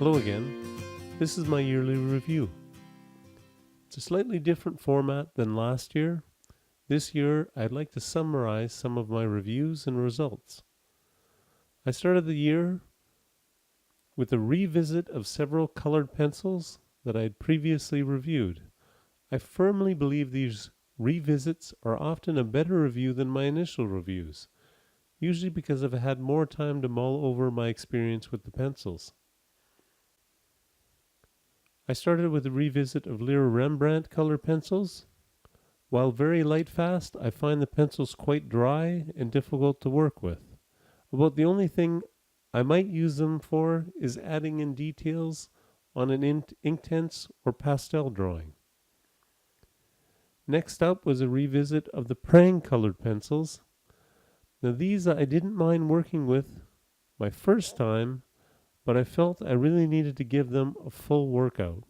Hello again. This is my yearly review. It's a slightly different format than last year. This year, I'd like to summarize some of my reviews and results. I started the year with a revisit of several colored pencils that I had previously reviewed. I firmly believe these revisits are often a better review than my initial reviews, usually because I've had more time to mull over my experience with the pencils. I started with a revisit of Lyra Rembrandt color pencils. While very light fast, I find the pencils quite dry and difficult to work with. About the only thing I might use them for is adding in details on an Inktense or pastel drawing. Next up was a revisit of the praying colored pencils. Now these I didn't mind working with my first time, but I felt I really needed to give them a full workout.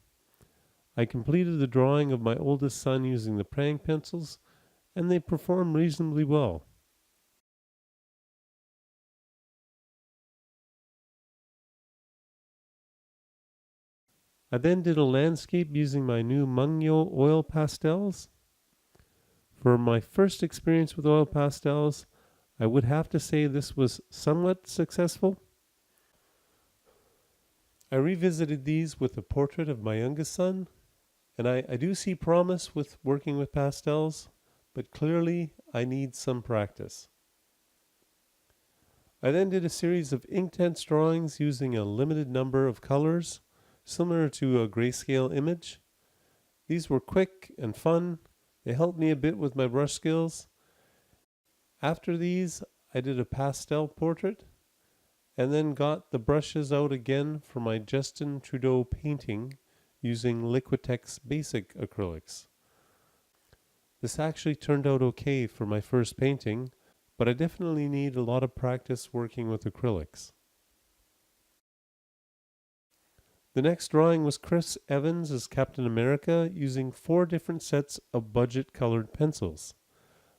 I completed the drawing of my oldest son using the praying pencils, and they performed reasonably well. I then did a landscape using my new Mungyo oil pastels. For my first experience with oil pastels, I would have to say this was somewhat successful. I revisited these with a portrait of my youngest son, and I do see promise with working with pastels, but clearly I need some practice. I then did a series of Inktense drawings using a limited number of colors, similar to a grayscale image. These were quick and fun. They helped me a bit with my brush skills. After these, I did a pastel portrait, and then got the brushes out again for my Justin Trudeau painting using Liquitex basic acrylics. This actually turned out okay for my first painting, but I definitely need a lot of practice working with acrylics. The next drawing was Chris Evans as Captain America using 4 different sets of budget colored pencils.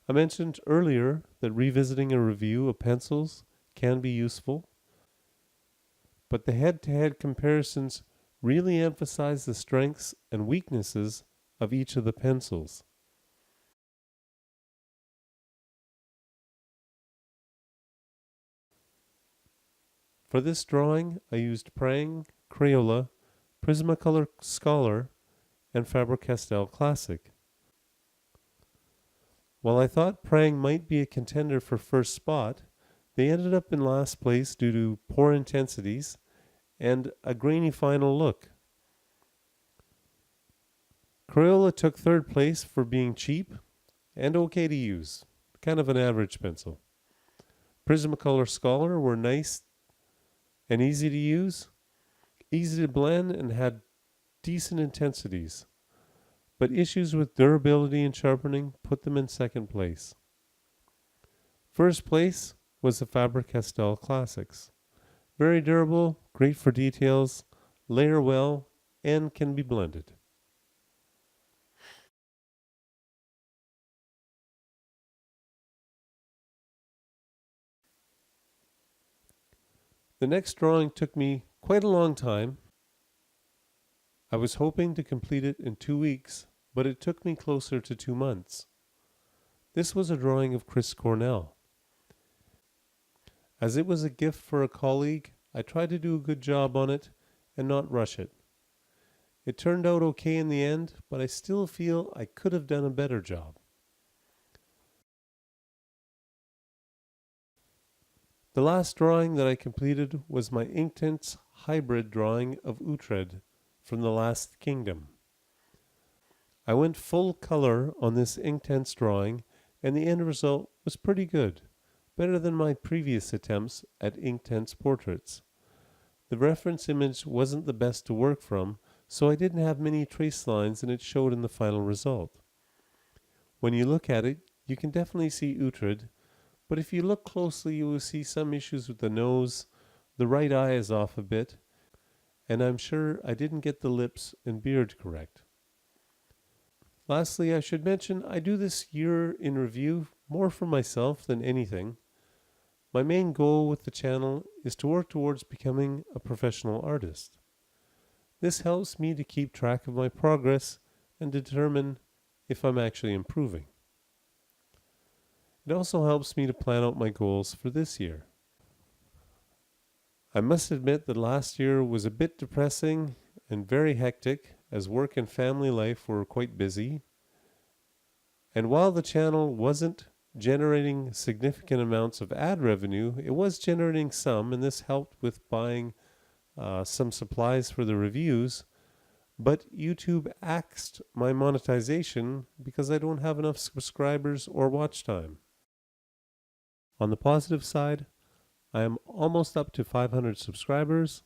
I mentioned earlier that revisiting a review of pencils can be useful, but the head-to-head comparisons really emphasize the strengths and weaknesses of each of the pencils. For this drawing, I used Prang, Crayola, Prismacolor Scholar, and Faber-Castell Classic. While I thought Prang might be a contender for first spot, they ended up in last place due to poor intensities and a grainy final look. Crayola took third place for being cheap and okay to use, kind of an average pencil. Prismacolor Scholar were nice and easy to use, easy to blend, and had decent intensities, but issues with durability and sharpening put them in second place. First place was the Faber-Castell Classics. Very durable, great for details, layer well, and can be blended. The next drawing took me quite a long time. I was hoping to complete it in 2 weeks, but it took me closer to 2 months. This was a drawing of Chris Cornell. As it was a gift for a colleague, I tried to do a good job on it and not rush it. It turned out okay in the end, but I still feel I could have done a better job. The last drawing that I completed was my Inktense hybrid drawing of Uhtred from the Last Kingdom. I went full color on this Inktense drawing, and the end result was pretty good, better than my previous attempts at Inktense portraits. The reference image wasn't the best to work from, so I didn't have many trace lines, and it showed in the final result. When you look at it, you can definitely see Uhtred, but if you look closely, you will see some issues with the nose. The right eye is off a bit, and I'm sure I didn't get the lips and beard correct. Lastly, I should mention I do this year in review more for myself than anything. My main goal with the channel is to work towards becoming a professional artist. This helps me to keep track of my progress and determine if I'm actually improving. It also helps me to plan out my goals for this year. I must admit that last year was a bit depressing and very hectic as work and family life were quite busy. And while the channel wasn't generating significant amounts of ad revenue, it was generating some, and this helped with buying some supplies for the reviews. But YouTube axed my monetization because I don't have enough subscribers or watch time. On the positive side, I am almost up to 500 subscribers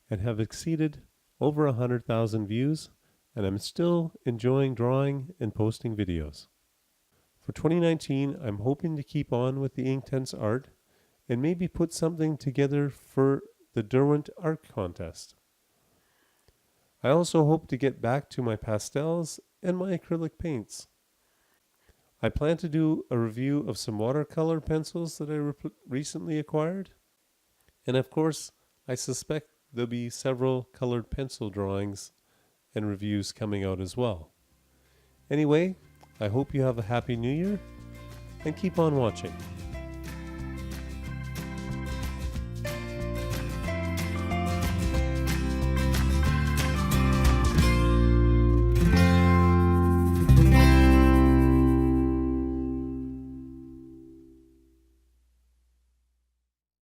and have exceeded over 100,000 views, and I'm still enjoying drawing and posting videos. For 2019, I'm hoping to keep on with the Inktense art and maybe put something together for the Derwent Art Contest. I also hope to get back to my pastels and my acrylic paints. I plan to do a review of some watercolor pencils that I recently acquired. And of course, I suspect there'll be several colored pencil drawings and reviews coming out as well. Anyway, I hope you have a happy new year and keep on watching.